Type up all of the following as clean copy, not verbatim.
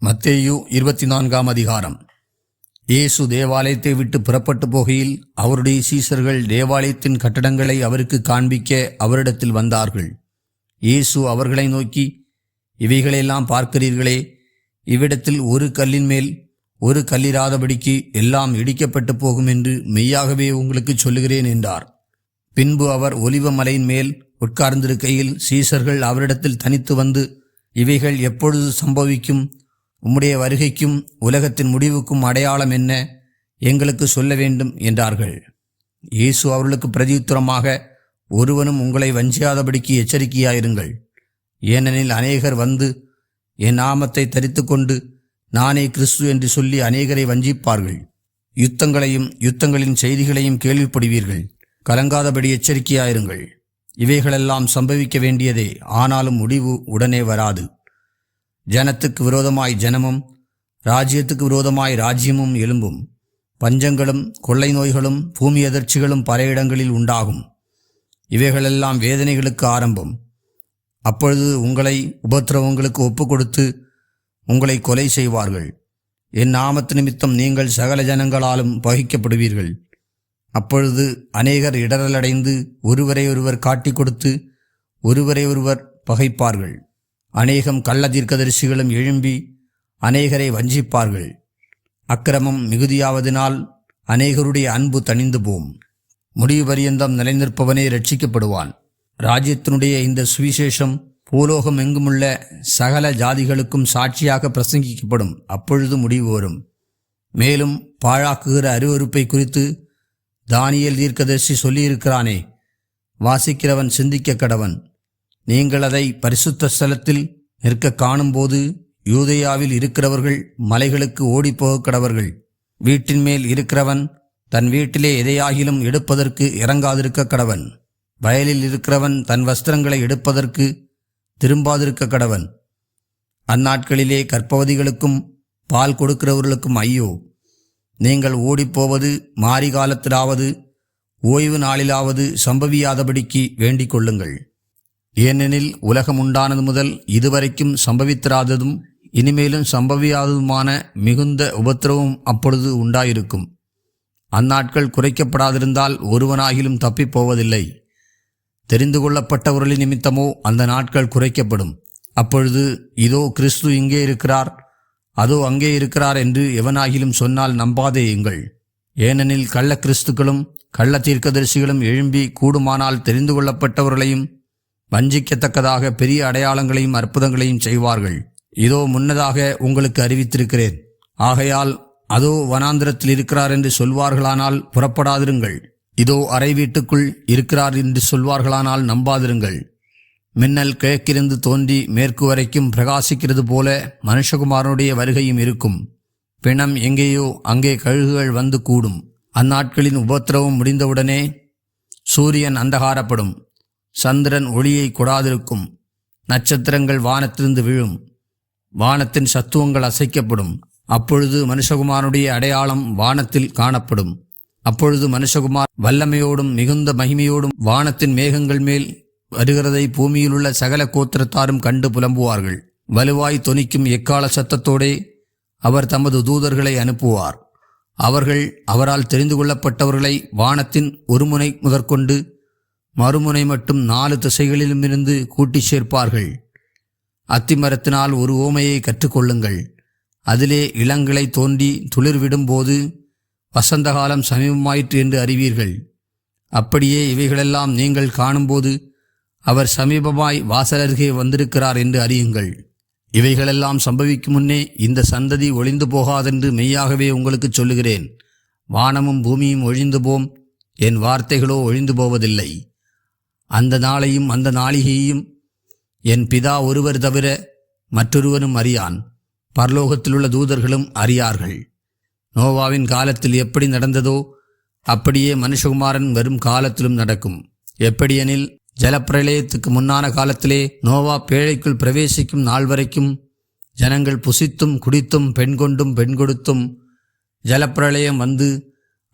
மத்தேயு 24 அதிகாரம். இயேசு தேவாலயத்தை விட்டு புறப்பட்டு போகையில் அவருடைய சீசர்கள் தேவாலயத்தின் கட்டடங்களை அவருக்கு காண்பிக்க அவரிடத்தில் வந்தார்கள். இயேசு அவர்களை நோக்கி, இவைகளெல்லாம் பார்க்கிறீர்களே, இவ்விடத்தில் ஒரு கல்லின் மேல் ஒரு கல்லிராதபடிக்கு எல்லாம் இடிக்கப்பட்டு போகும் என்று மெய்யாகவே உங்களுக்கு சொல்லுகிறேன் என்றார். பின்பு அவர் ஒலிவ மலையின் மேல் உட்கார்ந்திருக்கையில் சீசர்கள் அவரிடத்தில் தனித்து வந்து, இவைகள் எப்பொழுது சம்பவிக்கும்? உம்முடைய வருகைக்கும் உலகத்தின் முடிவுக்கும் அடையாளம் என்ன? எங்களுக்கு சொல்ல வேண்டும் என்றார்கள். இயேசு அவர்களுக்கு பிரதியுத்தரமாக, ஒருவனும் உங்களை வஞ்சியாதபடிக்கு எச்சரிக்கையாயிருங்கள். ஏனெனில் அநேகர் வந்து என் நாமத்தை தரித்து கொண்டு நானே கிறிஸ்து என்று சொல்லி அநேகரை வஞ்சிப்பார்கள். யுத்தங்களின் செய்திகளையும் கேள்விப்படுவீர்கள். கலங்காதபடி எச்சரிக்கையாயிருங்கள். இவைகளெல்லாம் சம்பவிக்க வேண்டியதே, ஆனாலும் முடிவு உடனே வராது. ஜனத்துக்கு விரோதமாய் ஜனமும் ராஜ்யத்துக்கு விரோதமாய் ராஜ்யமும் எழும்பும். பஞ்சங்களும் கொள்ளை நோய்களும் பூமி எதிர்ச்சிகளும் பல இடங்களில் உண்டாகும். இவைகளெல்லாம் வேதனைகளுக்கு ஆரம்பம். அப்பொழுது உங்களை உபத்திரவங்களுக்கு ஒப்புக்கொடுத்து உங்களை கொலை செய்வார்கள். என் நாமத்து நிமித்தம் நீங்கள் சகல ஜனங்களாலும் பகைக்கப்படுவீர்கள். அப்பொழுது அநேகர் இடரலடைந்து ஒருவரை ஒருவர் காட்டிக் கொடுத்து ஒருவரை ஒருவர் பகைப்பார்கள். அநேகம் கள்ள தீர்க்கதரிசிகளும் எழும்பி அநேகரை வஞ்சிப்பார்கள். அக்கிரமம் மிகுதியாவதினால் அநேகருடைய அன்பு தணிந்து போம். முடிவு பரியந்தம் நிலைநிற்பவனே ரட்சிக்கப்படுவான். ராஜ்யத்தினுடைய இந்த சுவிசேஷம் பூலோகம் எங்குமுள்ள சகல ஜாதிகளுக்கும் சாட்சியாக பிரசங்கிக்கப்படும். அப்பொழுது முடிவு வரும். மேலும் பாழாக்குகிற அருவருப்பை குறித்து தானியேல் தீர்க்கதரிசி சொல்லியிருக்கிறானே, வாசிக்கிறவன் சிந்திக்க கடவன். நீங்கள் அதை பரிசுத்த ஸ்தலத்தில் நிற்க காணும்போது யூதேயாவில் இருக்கிறவர்கள் மலைகளுக்கு ஓடிப்போக கடவர்கள். வீட்டின் மேல் இருக்கிறவன் தன் வீட்டிலே எதையாகிலும் எடுப்பதற்கு இறங்காதிருக்க கடவன். வயலில் இருக்கிறவன் தன் வஸ்திரங்களை எடுப்பதற்கு திரும்பாதிருக்க கடவன். அந்நாட்களிலே கர்ப்பவதிகளுக்கும் பால் கொடுக்கிறவர்களுக்கும் ஐயோ! நீங்கள் ஓடிப்போவது மாரி காலத்திலாவது ஓய்வு நாளிலாவது சம்பவியாதபடிக்கு வேண்டிக் கொள்ளுங்கள். ஏனெனில் உலகம் உண்டானது முதல் இதுவரைக்கும் சம்பவித்திராததும் இனிமேலும் சம்பவியாததுமான மிகுந்த உபத்திரவம் அப்பொழுது உண்டாயிருக்கும். அந்நாட்கள் குறைக்கப்படாதிருந்தால் ஒருவனாகிலும் தப்பிப்போவதில்லை. தெரிந்து கொள்ளப்பட்டவர்களின் நிமித்தமோ அந்த நாட்கள் குறைக்கப்படும். அப்பொழுது இதோ கிறிஸ்து இங்கே இருக்கிறார், அதோ அங்கே இருக்கிறார் என்று எவனாகிலும் சொன்னால் நம்பாதேயுங்கள். ஏனெனில் கள்ள கிறிஸ்துக்களும் கள்ள தீர்க்கதரிசிகளும் எழும்பி கூடுமானால் தெரிந்து கொள்ளப்பட்டவர்களையும் வஞ்சிக்கத்தக்கதாக பெரிய அடையாளங்களையும் அற்புதங்களையும் செய்வார்கள். இதோ முன்னதாக உங்களுக்கு அறிவித்திருக்கிறேன். ஆகையால் அதோ வனாந்திரத்தில் இருக்கிறார் என்று சொல்வார்களானால் புறப்படாதிருங்கள். இதோ அறை வீட்டுக்குள் இருக்கிறார் என்று சொல்வார்களானால் நம்பாதிருங்கள். மின்னல் கிழக்கிருந்து தோன்றி மேற்கு வரைக்கும் பிரகாசிக்கிறது போல மனுஷகுமாரனுடைய வருகையும் இருக்கும். பிணம் எங்கேயோ அங்கே கழுகுகள் வந்து கூடும். அந்நாட்களின் உபத்திரவம் முடிந்தவுடனே சூரியன் அந்தகாரப்படும், சந்திரன் ஒளியை கொடாதிருக்கும், நட்சத்திரங்கள் வானத்திலிருந்து விழும், வானத்தின் சத்துவங்கள் அசைக்கப்படும். அப்பொழுது மனுஷகுமாரனுடைய அடையாளம் வானத்தில் காணப்படும். அப்பொழுது மனுஷகுமார் வல்லமையோடும் மிகுந்த மகிமையோடும் வானத்தின் மேகங்கள் மேல் வருகிறதை பூமியிலுள்ள சகல கோத்திரத்தாரும் கண்டு புலம்புவார்கள். வலுவாய் தொனிக்கும் எக்கால சத்தத்தோடே அவர் தமது தூதர்களை அனுப்புவார். அவர்கள் அவரால் தெரிந்து கொள்ளப்பட்டவர்களை வானத்தின் ஒரு முனை முதற்கொண்டு மறுமுனை மட்டும் 4 திசைகளிலுமிருந்து கூட்டி சேர்ப்பார்கள். அத்திமரத்தினால் ஒரு ஓமையை கற்றுக்கொள்ளுங்கள். அதிலே இளங்கிளை தோன்றி துளிர்விடும்போது வசந்தகாலம் சமீபமாயிற்று என்று அறிவீர்கள். அப்படியே இவைகளெல்லாம் நீங்கள் காணும்போது அவர் சமீபமாய் வாசலருகே வந்திருக்கிறார் என்று அறியுங்கள். இவைகளெல்லாம் சம்பவிக்கும் முன்னே இந்த சந்ததி ஒழிந்து போகாதென்று மெய்யாகவே உங்களுக்கு சொல்லுகிறேன். வானமும் பூமியும் ஒழிந்து போம், என் வார்த்தைகளோ ஒழிந்து போவதில்லை. அந்த நாளையும் அந்த நாளிகையையும் என் பிதா ஒருவர் தவிர மற்றொருவனும் அறியான், பரலோகத்திலுள்ள தூதர்களும் அறியார்கள். நோவாவின் காலத்தில் எப்படி நடந்ததோ அப்படியே மனுஷகுமாரன் வரும் காலத்திலும் நடக்கும். எப்படியெனில் ஜலப்பிரளயத்துக்கு முன்னான காலத்திலே நோவா பேழைக்குள் பிரவேசிக்கும் நாள் வரைக்கும் ஜனங்கள் புசித்தும் குடித்தும் பெண் கொண்டும் பெண் கொடுத்தும் ஜலப்பிரளயம் வந்து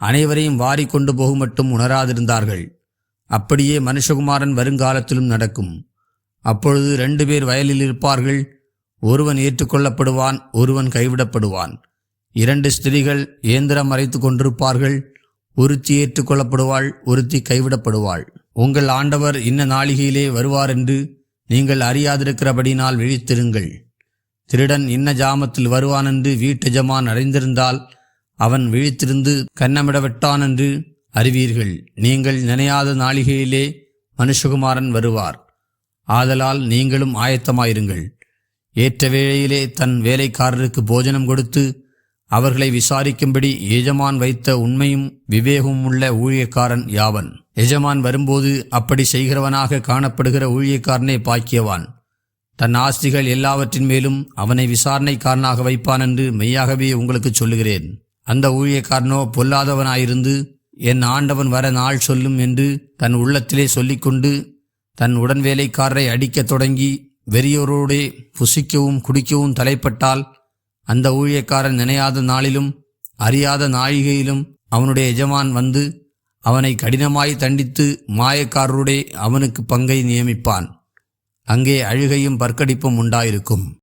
அனைவரையும் வாரி கொண்டு போகும் மட்டும் உணராதிருந்தார்கள். அப்படியே மனுஷகுமாரன் வருங்காலத்திலும் நடக்கும். அப்பொழுது 2 பேர் வயலில் இருப்பார்கள், ஒருவன் ஏற்றுக்கொள்ளப்படுவான், ஒருவன் கைவிடப்படுவான். 2 ஸ்திரீகள் இயந்திரம் அரைத்து கொண்டிருப்பார்கள். ஒருத்தி ஏற்றுக்கொள்ளப்படுவாள், ஒருத்தி கைவிடப்படுவாள். உங்கள் ஆண்டவர் இன்ன நாளிகையிலே வருவார் என்று நீங்கள் அறியாதிருக்கிறபடினால் விழித்திருங்கள். திருடன் இன்ன ஜாமத்தில் வருவான் என்று வீட்டெஜமான் அறிந்திருந்தால் அவன் விழித்திருந்து கன்னமிடவிட்டான் என்று அறிவீர்கள். நீங்கள் நினையாத நாளிகையிலே மனுஷகுமாரன் வருவார். ஆதலால் நீங்களும் ஆயத்தமாயிருங்கள். ஏற்ற வேளையிலே தன் வேலைக்காரருக்கு போஜனம் கொடுத்து அவர்களை விசாரிக்கும்படி எஜமான் வைத்த உண்மையும் விவேகமும் உள்ள ஊழியக்காரன் யாவன்? எஜமான் வரும்போது அப்படி செய்கிறவனாக காணப்படுகிற ஊழியக்காரனே பாக்கியவான். தன் ஆஸ்திகள் எல்லாவற்றின் மேலும் அவனை விசாரணைக்காரனாக வைப்பான் என்று மெய்யாகவே உங்களுக்கு சொல்லுகிறேன். அந்த ஊழியக்காரனோ பொல்லாதவனாயிருந்து என் ஆண்டவன் வர நாள் சொல்லும் என்று தன் உள்ளத்திலே சொல்லிக்கொண்டு தன் உடன்வேலைக்காரரை அடிக்கத் தொடங்கி வெறியோரோடே புசிக்கவும் குடிக்கவும் தலைப்பட்டால், அந்த ஊழியக்காரன் நினையாத நாளிலும் அறியாத நாழிகையிலும் அவனுடைய எஜமான் வந்து அவனை கடினமாய் தண்டித்து மாயக்காரருடைய அவனுக்கு பங்கை நியமிப்பான். அங்கே அழுகையும் பற்கடிப்பும் உண்டாயிருக்கும்.